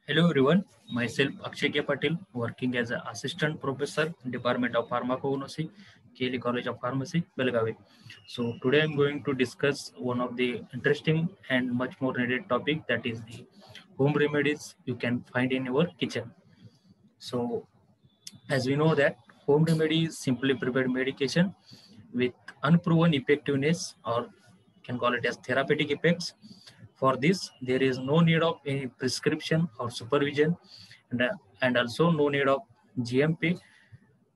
Hello everyone, myself Akshay K. Patil, working as an assistant professor, Department of Pharmacognosy, KLE College of Pharmacy, Belgavi. So today I'm going to discuss one of the interesting and much more needed topic, that is the home remedies you can find in your kitchen. So as we know that home remedy is simply prepared medication with unproven effectiveness, or you can call it as therapeutic effects. For this, there is no need of any prescription or supervision, and also no need of GMP,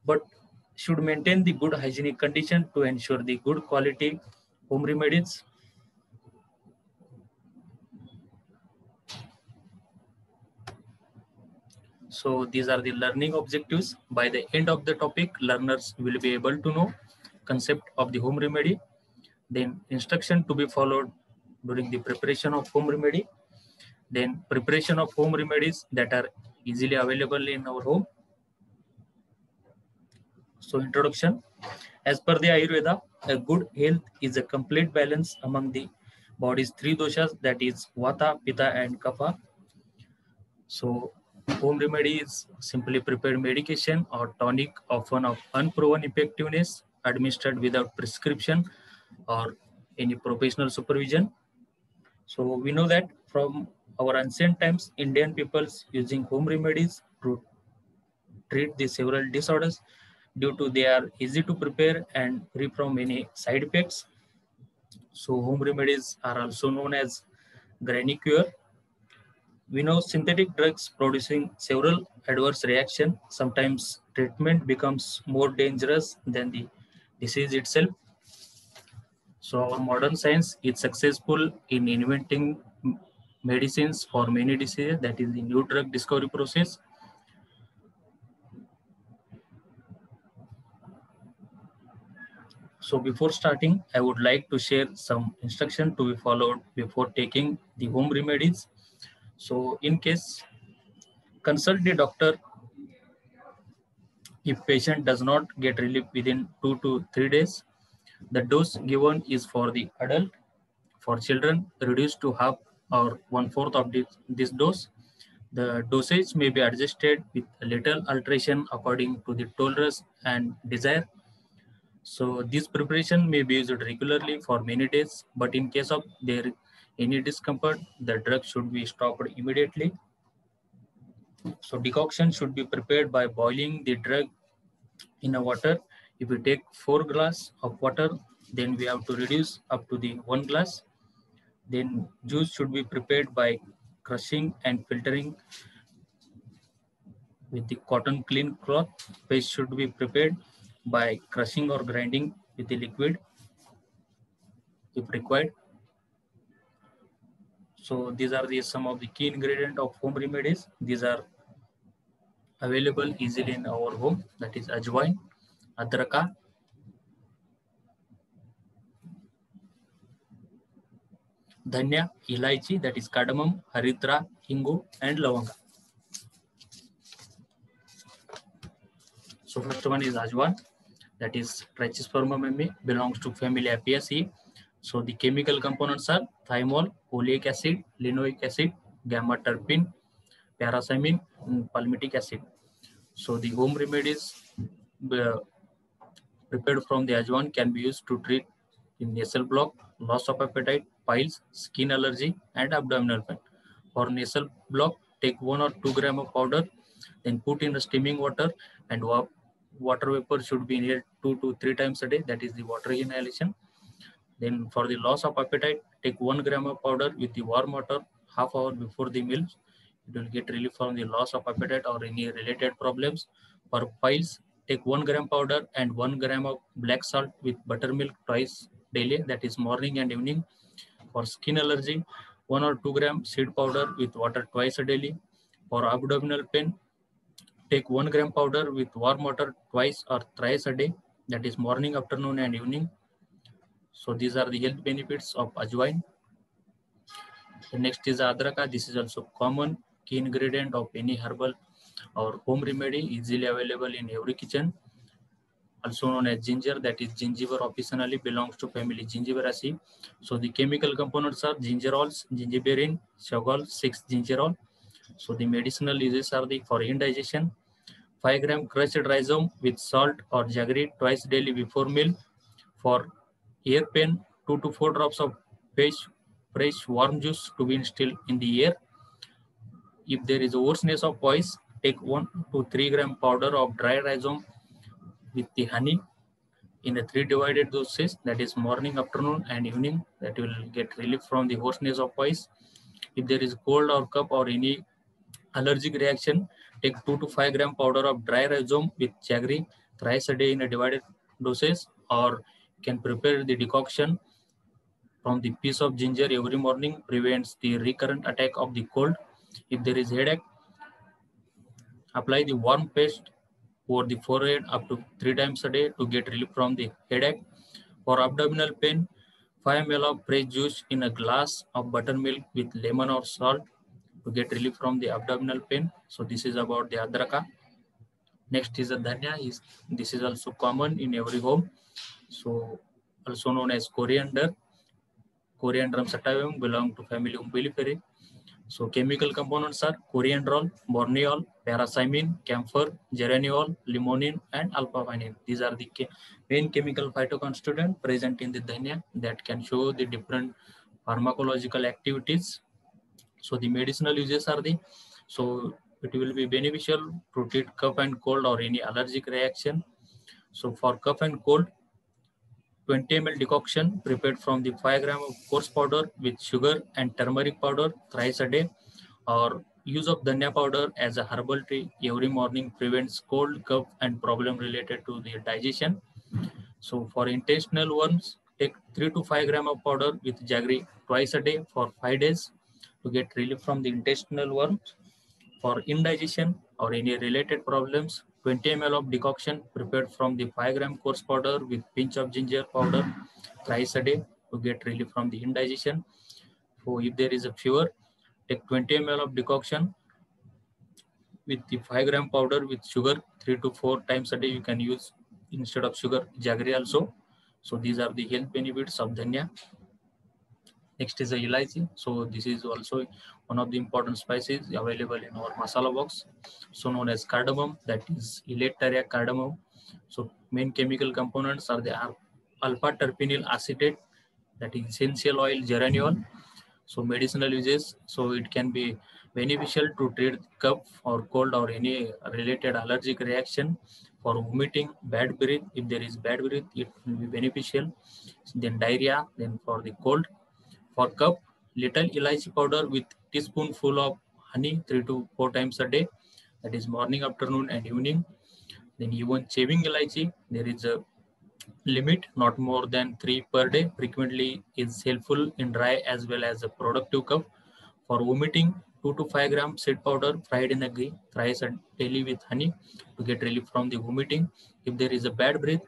but should maintain the good hygienic condition to ensure the good quality home remedies. So these are the learning objectives. By the end of the topic, learners will be able to know concept of the home remedy, then instruction to be followed during the preparation of home remedy, then preparation of home remedies that are easily available in our home. So introduction. As per the Ayurveda, a good health is a complete balance among the body's three doshas, that is Vata, Pitta and Kapha. So home remedy is simply prepared medication or tonic, often of unproven effectiveness, administered without prescription or any professional supervision. So we know that from our ancient times, Indian peoples using home remedies to treat the several disorders due to they are easy to prepare and free from any side effects. So home remedies are also known as granny cure. We know synthetic drugs producing several adverse reactions. Sometimes treatment becomes more dangerous than the disease itself. So our modern science is successful in inventing medicines for many diseases, that is the new drug discovery process. So before starting, I would like to share some instruction to be followed before taking the home remedies. So in case, consult the doctor if patient does not get relief within 2 to 3 days. The dose given is for the adult. For children, reduced to half or 1/4 of this dose. The dosage may be adjusted with a little alteration according to the tolerance and desire. So this preparation may be used regularly for many days, but in case of there any discomfort, the drug should be stopped immediately. So decoction should be prepared by boiling the drug in a water. If we take 4 glass of water, then we have to reduce up to the 1 glass. Then juice should be prepared by crushing and filtering with the cotton clean cloth. Paste should be prepared by crushing or grinding with the liquid if required. So these are some of the key ingredients of home remedies. These are available easily in our home, that is ajwain, adraka, dhanya, ilaichi, that is cardamom, haritra, hingu, and lavanga. So first one is ajwan, that is Trichosperma mammae, belongs to family Apiaceae. So the chemical components are thymol, oleic acid, linoleic acid, gamma terpene, parasamine, and palmitic acid. So the home remedies prepared from the ajwan can be used to treat the nasal block, loss of appetite, piles, skin allergy, and abdominal pain. For nasal block, take 1 or 2 grams of powder, then put in the steaming water, and water vapor should be inhaled 2 to 3 times a day. That is the water inhalation. Then for the loss of appetite, take 1 gram of powder with the warm water half hour before the meal. It will get relief from the loss of appetite or any related problems. For piles, take 1 gram powder and 1 gram of black salt with buttermilk twice daily, that is morning and evening. For skin allergy, 1 or 2 gram seed powder with water twice a daily. For abdominal pain, take 1 gram powder with warm water twice or thrice a day, that is morning, afternoon, and evening. So these are the health benefits of ajwain. The next is adraka. This is also common key ingredient of any herbal or home remedy, easily available in every kitchen. Also known as ginger, that is gingiber officinally, belongs to family Gingiberaceae. So the chemical components are gingerols, gingiberine, shagol, 6-gingerol. So the medicinal uses are the for indigestion, 5 gram crushed rhizome with salt or jaggery twice daily before meal. For ear pain, 2 to 4 drops of fresh warm juice to be instilled in the ear. If there is a worseness of voice, take 1 to 3 gram powder of dry rhizome with the honey in a 3 divided doses, that is morning, afternoon and evening. That will get relief from the hoarseness of voice. If there is cold or cough or any allergic reaction, take 2 to 5 gram powder of dry rhizome with jaggery thrice a day in a divided doses, or can prepare the decoction from the piece of ginger every morning, prevents the recurrent attack of the cold. If there is headache, apply the warm paste over the forehead up to 3 times a day to get relief from the headache. For abdominal pain, 5 ml of fresh juice in a glass of buttermilk with lemon or salt to get relief from the abdominal pain. So this is about the adraka. Next is the dhania. This is also common in every home. So also known as coriander. Coriandrum sativum belong to family Umbelliferae. So chemical components are coriandrol, borneol, parathymine, camphor, geraniol, limonene, and alpha-vinine. These are the main chemical phytoconstituents present in the dhania that can show the different pharmacological activities. So the medicinal uses are so it will be beneficial to treat cough and cold or any allergic reaction. So for cough and cold, 20 ml decoction prepared from the 5 gram of coarse powder with sugar and turmeric powder thrice a day, or use of dhania powder as a herbal tea every morning prevents cold, cough, and problem related to the digestion. So for intestinal worms, take 3 to 5 gram of powder with jaggery twice a day for 5 days to get relief from the intestinal worms. For indigestion or any related problems, 20 ml of decoction prepared from the 5 gram coarse powder with pinch of ginger powder thrice a day to get relief from the indigestion. So if there is a fever, take 20 ml of decoction with the 5 gram powder with sugar 3 to 4 times a day. You can use instead of sugar jaggery also. So these are the health benefits of dhania. Next is the elaichi. So this is also one of the important spices available in our masala box, so known as cardamom, that is Elateria cardamom. So main chemical components are the alpha terpinyl acetate, that is essential oil geraniol. So medicinal uses, so it can be beneficial to treat cough or cold or any related allergic reaction. For vomiting, bad breath, if there is bad breath, it will be beneficial. Then diarrhea, then for the cold. For cough, little elaichi powder with teaspoonful of honey 3 to 4 times a day, that is morning, afternoon and evening. Then even shaving elaichi, there is a limit, not more than 3 per day. Frequently is helpful in dry as well as a productive cough. For vomiting, 2 to 5 grams seed powder fried in a ghee thrice daily with honey to get relief from the vomiting. If there is a bad breath,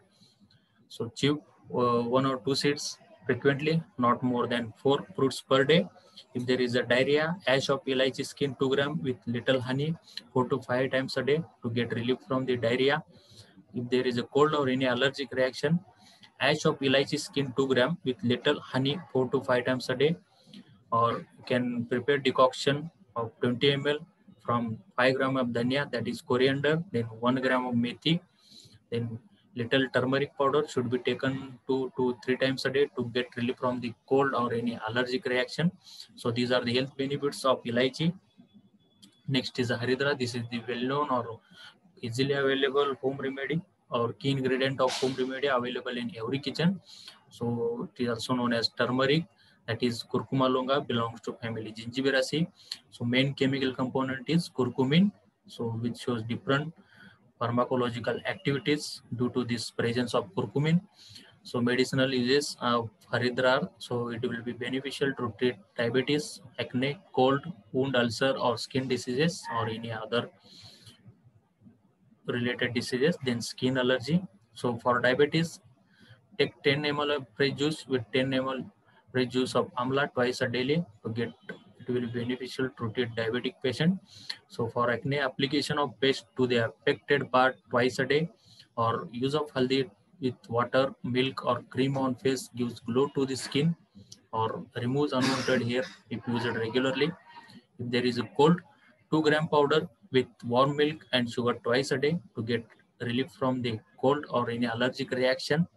so chew 1 or 2 seeds frequently, not more than 4 fruits per day. If there is a diarrhea, ash of elaichi skin 2 grams with little honey 4 to 5 times a day to get relief from the diarrhea. If there is a cold or any allergic reaction, ash of elaichi skin 2 grams with little honey 4 to 5 times a day, or you can prepare decoction of 20 ml from 5 gram of dhania, that is coriander, then 1 gram of methi, then little turmeric powder should be taken 2 to 3 times a day to get relief from the cold or any allergic reaction. So these are the health benefits of elaichi. Next is the haridra. This is the well-known or easily available home remedy or key ingredient of home remedy available in every kitchen. So it is also known as turmeric, that is curcuma longa, belongs to family Gingiveraceae. So main chemical component is curcumin, so which shows different pharmacological activities due to this presence of curcumin. So medicinal uses of haridra, so it will be beneficial to treat diabetes, acne, cold, wound ulcer or skin diseases or any other related diseases. Then skin allergy. So for diabetes, take 10 ml of fresh juice with 10 ml fresh juice of amla twice a daily to get, it will be beneficial to treat diabetic patient. So for acne, application of paste to the affected part twice a day, or use of haldi with water, milk or cream on face gives glow to the skin or removes unwanted hair if used regularly. If there is a cold, 2 gram powder with warm milk and sugar twice a day to get relief from the cold or any allergic reaction.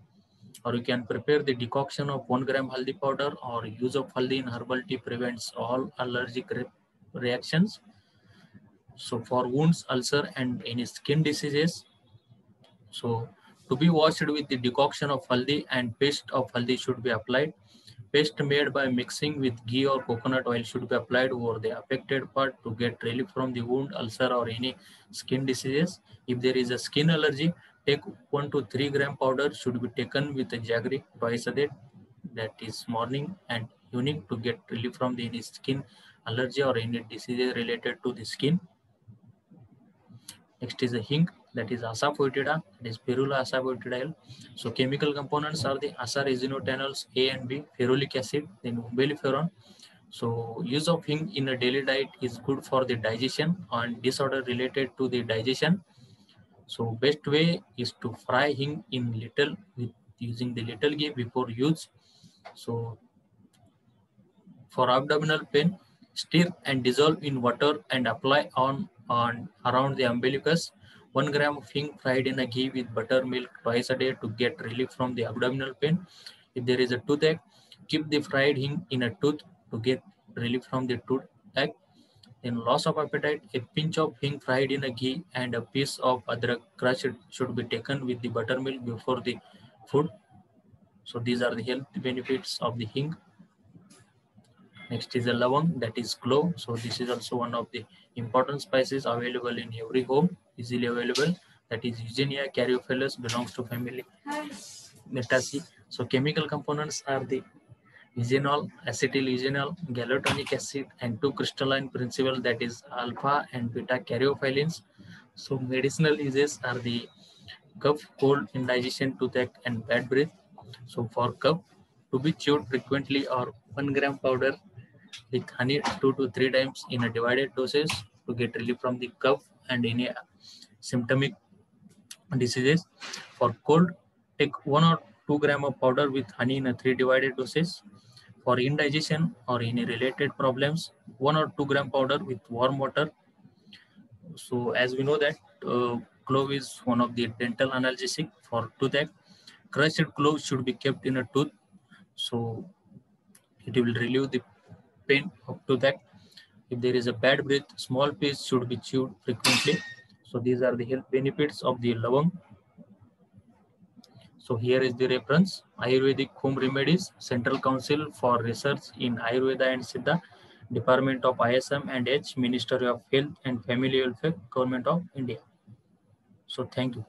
Or you can prepare the decoction of 1 gram haldi powder, or use of haldi in herbal tea prevents all allergic reactions. So for wounds, ulcer and any skin diseases, so to be washed with the decoction of haldi, and paste of haldi should be applied. Paste made by mixing with ghee or coconut oil should be applied over the affected part to get relief from the wound, ulcer or any skin diseases. If there is a skin allergy, take 1 to 3 gram powder should be taken with a jaggery twice a day, that is morning and evening, to get relief from the any skin allergy or any diseases related to the skin. Next is the hing, that is asafoetida, that is Spirula asafoetidae. So chemical components are the asaresinotanols A and B, ferulic acid, then umbelliferone. So use of hing in a daily diet is good for the digestion and disorder related to the digestion. So best way is to fry hing in little with using the little ghee before use. So for abdominal pain, stir and dissolve in water and apply on around the umbilicus. 1 gram of hing fried in a ghee with buttermilk twice a day to get relief from the abdominal pain. If there is a toothache, keep the fried hing in a tooth to get relief from the toothache. In loss of appetite, a pinch of hing fried in a ghee and a piece of adrak crushed should be taken with the buttermilk before the food. So these are the health benefits of the hing. Next is the lavang, that is clove. So this is also one of the important spices available in every home, easily available. That is Eugenia caryophyllus, belongs to family Myrtaceae. So chemical components are the eugenol, acetyl eugenol, galactonic acid, and 2 crystalline principles, that is alpha and beta caryophyllins. So medicinal uses are the cough, cold, indigestion, toothache, and bad breath. So for cough, to be chewed frequently, or 1 gram powder with honey 2 to 3 times in a divided doses to get relief from the cough and any symptomatic diseases. For cold, take 1 or 2 gram of powder with honey in a 3 divided doses. For indigestion or any related problems, 1 or 2 gram powder with warm water. So as we know that clove is one of the dental analgesic. For toothache, crushed clove should be kept in a tooth, so it will relieve the pain of toothache. If there is a bad breath, small piece should be chewed frequently. So these are the health benefits of the lavang. So here is the reference: Ayurvedic Home Remedies, Central Council for Research in Ayurveda and Siddha, Department of ISM and H, Ministry of Health and Family Welfare, Government of India. So thank you.